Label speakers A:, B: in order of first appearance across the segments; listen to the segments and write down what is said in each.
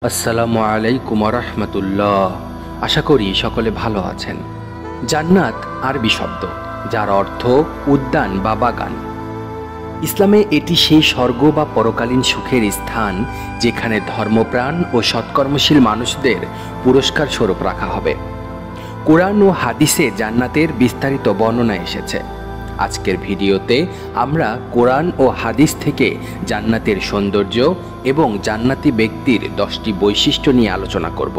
A: আসসালামু আলাইকুম রাহমাতুল্লাহ। আশা করি সকলে ভালো আছেন। জান্নাত আরবি শব্দ, যার অর্থ উদ্যান বা বাগান। ইসলামে এটি সেই স্বর্গ বা পরকালীন সুখের স্থান যেখানে ধর্মপ্রাণ ও সৎকর্মশীল মানুষদের পুরস্কার স্বরূপ রাখা হবে। কোরআন ও হাদিসে জান্নাতের বিস্তারিত বর্ণনা এসেছে। আজকের ভিডিওতে আমরা কোরআন ও হাদিস থেকে জান্নাতের সৌন্দর্য এবং জান্নাতি ব্যক্তির 10টি বৈশিষ্ট্য নিয়ে আলোচনা করব।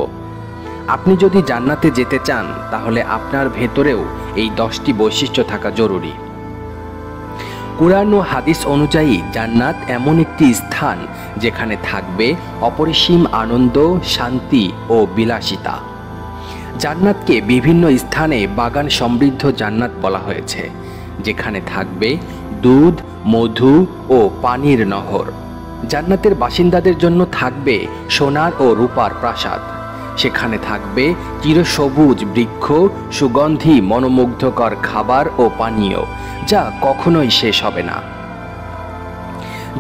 A: আপনি যদি জান্নাতে যেতে চান তাহলে আপনার ভেতরেও এই 10টি বৈশিষ্ট্য থাকা জরুরি। কোরআন ও হাদিস অনুযায়ী জান্নাত এমন একটি স্থান যেখানে থাকবে অপরিসীম আনন্দ, শান্তি ও বিলাসিতা। জান্নাতকে বিভিন্ন স্থানে বাগান সমৃদ্ধ জান্নাত বলা হয়েছে, যেখানে থাকবে দুধ, মধু ও পানির নহর। জান্নাতের বাসিন্দাদের জন্য থাকবে সোনার ও রূপার প্রাসাদ। সেখানে থাকবে চিরসবুজ বৃক্ষ, সুগন্ধি মনোমুগ্ধকর খাবার ও পানীয়, যা কখনোই শেষ হবে না।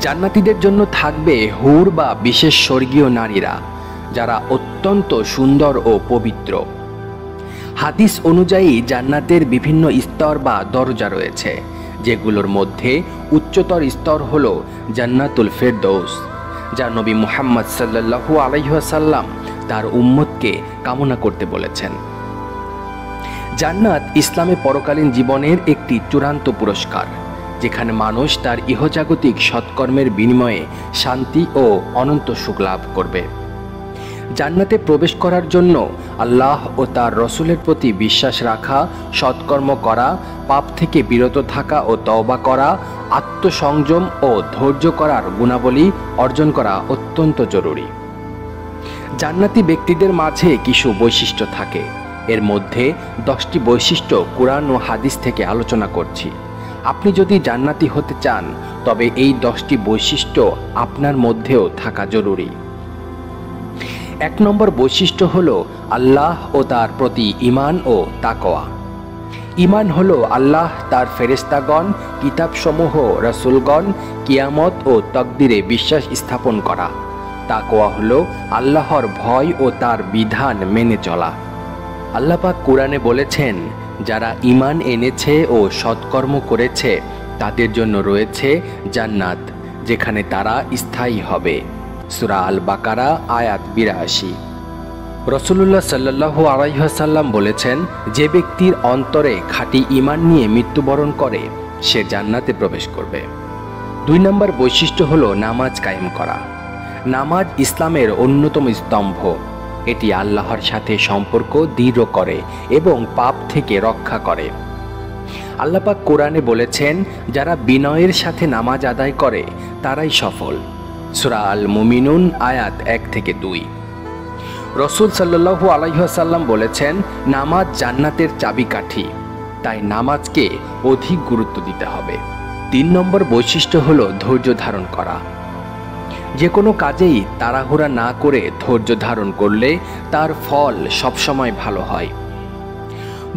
A: জান্নাতীদের জন্য থাকবে হুর বা বিশেষ স্বর্গীয় নারীরা, যারা অত্যন্ত সুন্দর ও পবিত্র। হাদিস অনুযায়ী জান্নাতের বিভিন্ন স্তর বা দরজা রয়েছে, যেগুলোর মধ্যে উচ্চতর স্তর হল জান্নাতুল ফেরদৌস, যা নবী মুহাম্মদ সাল্লাল্লাহু আলাইহি ওয়াসাল্লাম তার উম্মতকে কামনা করতে বলেছেন। জান্নাত ইসলামে পরকালীন জীবনের একটি চূড়ান্ত পুরস্কার, যেখানে মানুষ তার ইহজাগতিক সৎকর্মের বিনিময়ে শান্তি ও অনন্ত সুখ লাভ করবে। জান্নাতে প্রবেশ করার জন্য আল্লাহ ও তার রসুলের প্রতি বিশ্বাস রাখা, সৎকর্ম করা, পাপ থেকে বিরত থাকা ও তওবা করা, আত্মসংযম ও ধৈর্য করার গুণাবলী অর্জন করা অত্যন্ত জরুরি। জান্নাতি ব্যক্তিদের মাঝে কিছু বৈশিষ্ট্য থাকে। এর মধ্যে 10টি বৈশিষ্ট্য কোরআন ও হাদিস থেকে আলোচনা করছি। আপনি যদি জান্নাতি হতে চান তবে এই 10টি বৈশিষ্ট্য আপনার মধ্যেও থাকা জরুরি। 1 নম্বর বৈশিষ্ট্য হলো আল্লাহ ও তার প্রতি ঈমান ও তাকওয়া। ঈমান হলো আল্লাহ, তার ফেরেশতাগণ, কিতাবসমূহ, রাসূলগণ, কিয়ামত ও তাকদীরে বিশ্বাস স্থাপন করা। তাকওয়া হলো আল্লাহর ভয় ও তার বিধান মেনে চলা। আল্লাহ পাক কোরআনে বলেছেন, যারা ঈমান এনেছে ও সৎকর্ম করেছে তাদের জন্য রয়েছে জান্নাত, যেখানে তারা স্থায়ী হবে। সূরা আল বাকারা আয়াত 82। রাসূলুল্লাহ সাল্লাল্লাহু আলাইহি ওয়াসাল্লাম বলেছেন, যে ব্যক্তির অন্তরে খাঁটি ঈমান নিয়ে মৃত্যুবরণ করে সে জান্নাতে প্রবেশ করবে। 2 নম্বর বৈশিষ্ট্য হলো নামাজ কায়েম করা। নামাজ ইসলামের অন্যতম স্তম্ভ। এটি আল্লাহর সাথে সম্পর্ক দৃঢ় করে এবং পাপ থেকে রক্ষা করে। আল্লাহ পাক কোরআনে বলেছেন, যারা বিনয়ের সাথে নামাজ আদায় করে তারাই সফল। সূরা আল মুমিনুন আয়াত 1 থেকে 2। রাসূল সাল্লাল্লাহু আলাইহি ওয়াসাল্লাম বলেছেন, নামাজ জান্নাতের চাবিকাঠি, তাই নামাজকে অধিক গুরুত্ব দিতে হবে। 3 নম্বর বৈশিষ্ট্য হলো ধৈর্য ধারণ করা। যে কোনো কাজেই তাড়াহুড়া না করে ধৈর্য ধারণ করলে তার ফল সবসময় ভালো হয়।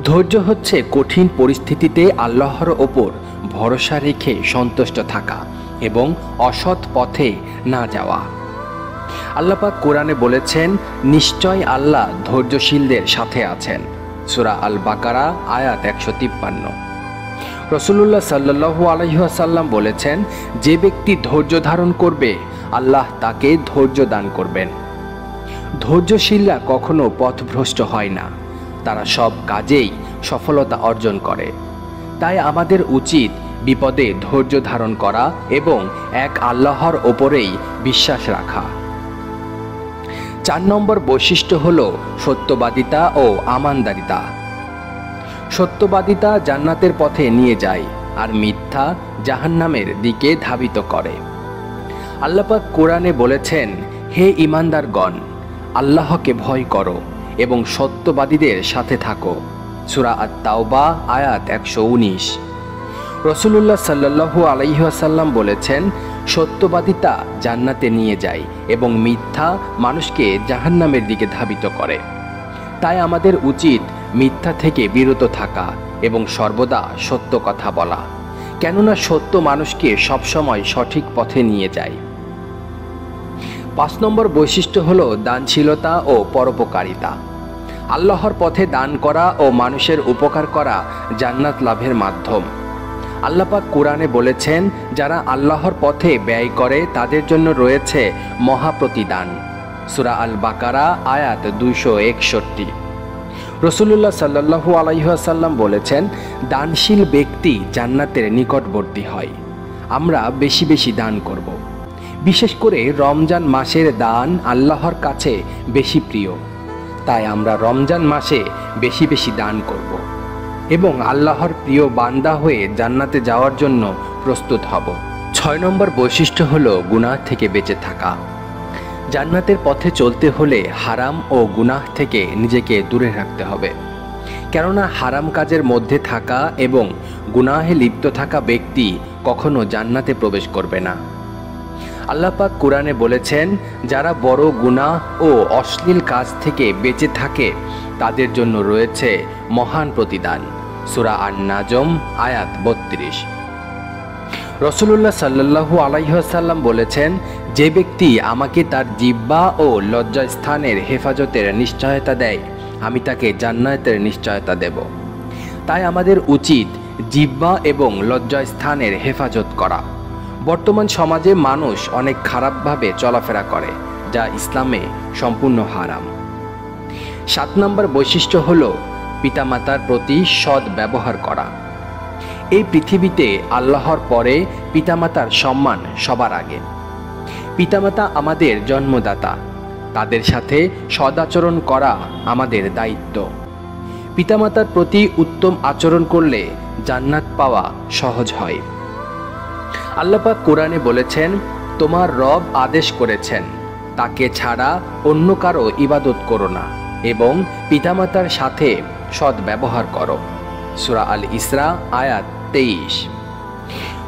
A: ধৈর্য হচ্ছে কঠিন পরিস্থিতিতে আল্লাহর ওপর ভরসা রেখে সন্তুষ্ট থাকা এবং অসৎ পথে না যাওয়া। আল্লাহ পাক কোরআনে বলেছেন, নিশ্চয় আল্লাহ ধৈর্যশীলদের সাথে আছেন। সূরা আল বাকারা আয়াত 153। রাসূলুল্লাহ সাল্লাল্লাহু আলাইহি ওয়াসাল্লাম বলেছেন, যে ব্যক্তি ধৈর্য ধারণ করবে আল্লাহ তাকে ধৈর্য দান করবেন। ধৈর্যশীলরা কখনো পথভ্রষ্ট হয় না, তারা সব কাজেই সফলতা অর্জন করে। তাই আমাদের উচিত বিপদে ধৈর্য ধারণ করা এবং এক আল্লাহর ওপরেই বিশ্বাস রাখা। 4 নম্বর বৈশিষ্ট্য হলো সত্যবাদিতা ও আমানদারিতা। সত্যবাদিতা জান্নাতের পথে নিয়ে যায় আর মিথ্যা জাহান্নামের দিকে ধাবিত করে। আল্লাহ পাক কোরআনে বলেছেন, হে ঈমানদারগণ, আল্লাহকে ভয় করো এবং সত্যবাদীদের সাথে থাকো। সূরা আত-তাওবা আয়াত 119। রাসূলুল্লাহ সাল্লাল্লাহু আলাইহি ওয়াসাল্লাম বলেছেন, সত্যবাদিতা জান্নাতে নিয়ে যায় এবং মিথ্যা মানুষকে জাহান্নামের দিকে ধাবিত করে। তাই আমাদের উচিত মিথ্যা থেকে বিরত থাকা এবং সর্বদা সত্য কথা বলা, কেননা সত্য মানুষকে সবসময় সঠিক পথে নিয়ে যায়। 5 নম্বর বৈশিষ্ট্য হলো দানশীলতা ও পরোপকারিতা। আল্লাহর পথে দান করা ও মানুষের উপকার করা জান্নাত লাভের মাধ্যম। আল্লাহ পাক কোরআনে বলেছেন, যারা আল্লাহর পথে ব্যয় করে তাদের জন্য রয়েছে মহাপ্রতিদান। সূরা আল বাকারা আয়াত 261। রাসূলুল্লাহ সাল্লাল্লাহু আলাইহি ওয়াসাল্লাম বলেছেন, দানশীল ব্যক্তি জান্নাতের নিকটবর্তী হয়। আমরা বেশি বেশি দান করব। বিশেষ করে রমজান মাসের দান আল্লাহর কাছে বেশি প্রিয়। তাই আমরা রমজান মাসে বেশি বেশি দান করব এবং আল্লাহর প্রিয় বান্দা হয়ে জান্নাতে যাওয়ার জন্য প্রস্তুত হব। 6 নম্বর বৈশিষ্ট্য হলো গুনাহ থেকে বেঁচে থাকা। জান্নাতের পথে চলতে হলে হারাম ও গুনাহ থেকে নিজেকে দূরে রাখতে হবে। কেননা হারাম কাজের মধ্যে থাকা এবং গুনাহে লিপ্ত থাকা ব্যক্তি কখনো জান্নাতে প্রবেশ করবে না। আল্লাহ পাক কোরআনে বলেছেন, যারা বড় গুনাহ ও অশ্লীল কাজ থেকে বেঁচে থাকে তাদের জন্য রয়েছে মহান প্রতিদান। সূরা আন-নাজম আয়াত 32। রাসূলুল্লাহ সাল্লাল্লাহু আলাইহি ওয়াসাল্লাম বলেছেন, যে ব্যক্তি আমাকে তার জিহ্বা ও লজ্জাস্থানের হেফাজতের নিশ্চয়তা দেয়, আমি তাকে জান্নাতের নিশ্চয়তা দেব। তাই আমাদের উচিত জিহ্বা এবং লজ্জাস্থানের হেফাজত করা। বর্তমান সমাজে মানুষ অনেক খারাপভাবে চলাফেরা করে, যা ইসলামে সম্পূর্ণ হারাম। 7 নম্বর বৈশিষ্ট্য হলো পিতামাতার প্রতি সৎ ব্যবহার করা। এই পৃথিবীতে আল্লাহর পরে পিতামাতার সম্মান সবার আগে। পিতামাতা আমাদের জন্মদাতা, তাদের সাথে সদাচরণ করা আমাদের দায়িত্ব। পিতামাতার প্রতি উত্তম আচরণ করলে জান্নাত পাওয়া সহজ হয়। আল্লাহ পাক কোরআনে বলেছেন, তোমার রব আদেশ করেছেন, তাকে ছাড়া অন্য কারো ইবাদত করো না এবং পিতামাতার সাথে সৎ ব্যবহার করো। সূরা আল ইসরা আয়াত 23।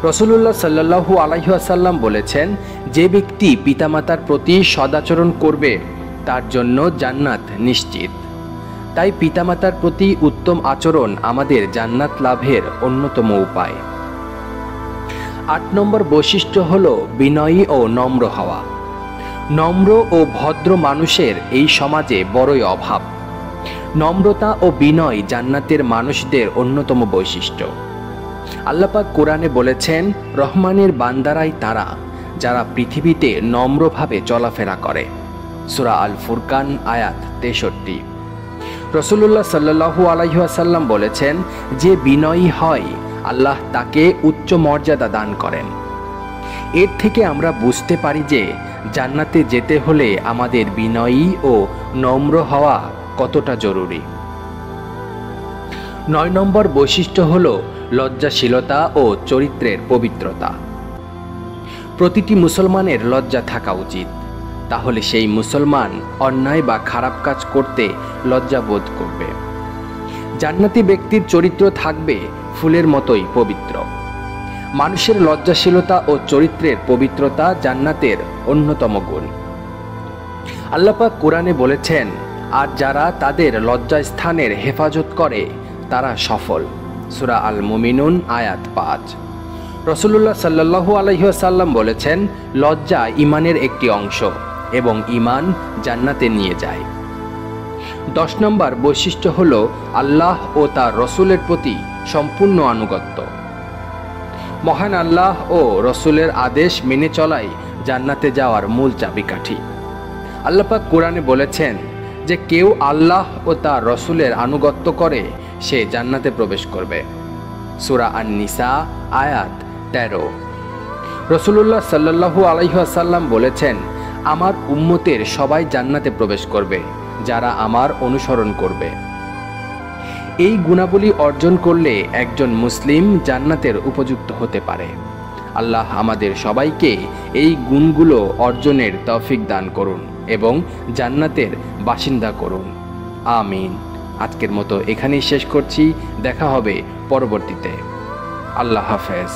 A: রাসূলুল্লাহ সাল্লাল্লাহু আলাইহি ওয়াসাল্লাম বলেছেন, যে ব্যক্তি পিতামাতার প্রতি সদাচরণ করবে তার জন্য জান্নাত নিশ্চিত। তাই পিতামাতার প্রতি উত্তম আচরণ আমাদের জান্নাত লাভের অন্যতম উপায়। 8 নম্বর বৈশিষ্ট্য হলো বিনয়ী ও নম্র হওয়া। নম্র ও ভদ্র মানুষের এই সমাজে বড়ই অভাব। নম্রতা ও বিনয় জান্নাতের মানুষদের অন্যতম বৈশিষ্ট্য। আল্লাহ পাক কোরআনে বলেছেন, রহমানের বান্দারাই তারা যারা পৃথিবীতে নম্রভাবে চলাফেরা করে। সূরা আল ফুরকান আয়াত 63। রাসূলুল্লাহ সাল্লাল্লাহু আলাইহি ওয়াসাল্লাম বলেছেন, যে বিনয়ী হয় আল্লাহ তাকে উচ্চ মর্যাদা দান করেন। এর থেকে আমরা বুঝতে পারি যে জান্নাতে যেতে হলে আমাদের বিনয়ী ও নম্র হওয়া কতটা জরুরি। 9 নম্বর বৈশিষ্ট্য হলো লজ্জাশীলতা ও চরিত্রের পবিত্রতা। প্রতিটি মুসলমানের লজ্জা থাকা উচিত, তাহলে সেই মুসলমান অন্যায় বা খারাপ কাজ করতে লজ্জা বোধ করবে। জান্নাতি ব্যক্তির চরিত্র থাকবে ফুলের মতোই পবিত্র। মানুষের লজ্জাশীলতা ও চরিত্রের পবিত্রতা জান্নাতের অন্যতম গুণ। আল্লাহ পাক কোরআনে বলেছেন, আর যারা তাদের লজ্জাস্থানের হেফাজত করে তারা সফল। সূরা আল মুমিনুন আয়াত 5। রাসূলুল্লাহ সাল্লাল্লাহু আলাইহি ওয়াসাল্লাম বলেছেন, লজ্জা ঈমানের একটি অংশ এবং ঈমান জান্নাতে নিয়ে যায়। 10 নম্বর বৈশিষ্ট্য হলো আল্লাহ ও তার রসুলের প্রতি সম্পূর্ণ আনুগত্য। মহান আল্লাহ ও রসুলের আদেশ মেনে চলাই জান্নাতে যাওয়ার মূল চাবিকাঠি। আল্লাহ পাক কোরআনে বলেছেন যে কেউ আল্লাহ ও তার রসুলের আনুগত্য করে সে জান্নাতে প্রবেশ করবে। সূরা আন-নিসা আয়াত 13। রাসূলুল্লাহ সাল্লাল্লাহু আলাইহি ওয়াসাল্লাম বলেছেন, আমার উম্মতের সবাই জান্নাতে প্রবেশ করবে যারা আমার অনুসরণ করবে। এই গুণাবলী অর্জন করলে একজন মুসলিম জান্নাতের উপযুক্ত হতে পারে। আল্লাহ আমাদের সবাইকে এই গুণগুলো অর্জনের তৌফিক দান করুন এবং জান্নাতের বাসিন্দা করুন। আমিন। আজকের মতো এখানেই শেষ করছি, দেখা হবে পরবর্তীতে। আল্লাহ হাফেজ।